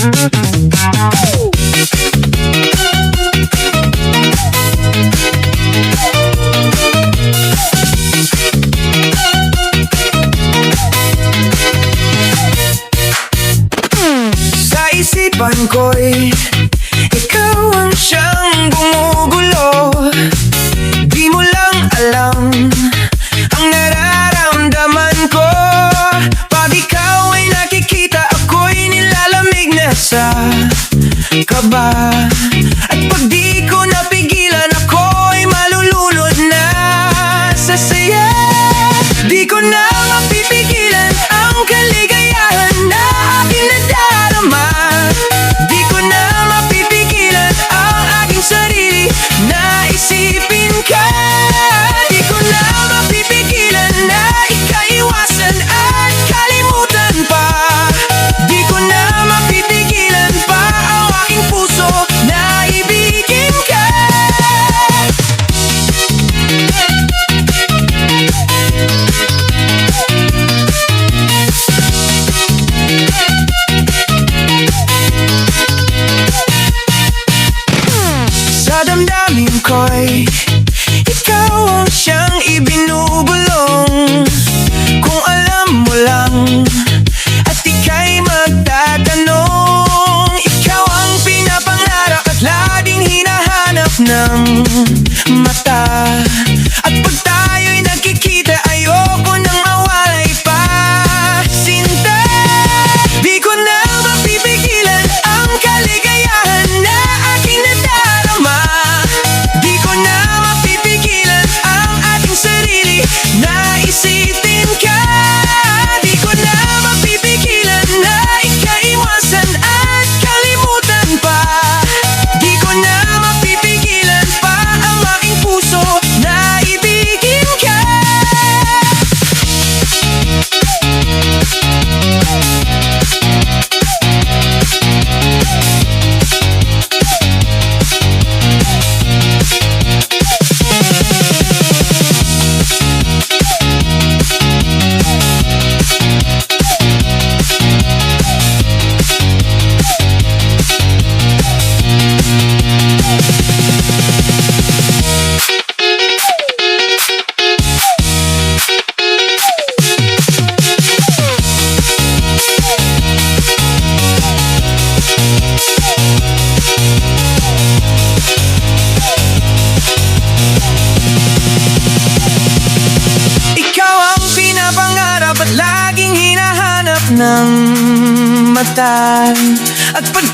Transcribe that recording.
Sa isipan ko'y ikaw ang siyang gumugulo. Di mo lang alam ang nararamdaman ko. Pag ikaw ay nakikita, ako'y nilalamig na sa kaba. At pag di ko napigilan, ako'y malulunod na sa saya. Di ko na mapipigilan ang kaligayahan na aking nadarama. Di ko na mapipigilan ang aking sarili na isipin ka. Di ko na mapipigilan na ikaiwasan at kalimutan pa. Di ko na mapipigilan pa ang aking puso na ibigin ka. Sa damdamin ko'y ikaw ang siyang ibinubulong. Kung alam mo lang at ika'y magtatanong, ikaw ang pinapangarap at laging hinahanap ng mata. At pag tayo'y nagkikita, ayoko nang mawalay pa, sinta. Di ko na mapipigilan ang kaligayahan na aking nadarama. Di ko na mapipigilan ang ating sarili na isipin ka. Di ko na mapipigilan na ikaiwasan at kalimutan pa. Di ko na mapipigilan pa ang aking puso na ibigin ka. Ikaw ang pinapangarap at laging hinahanap ng mata. At pag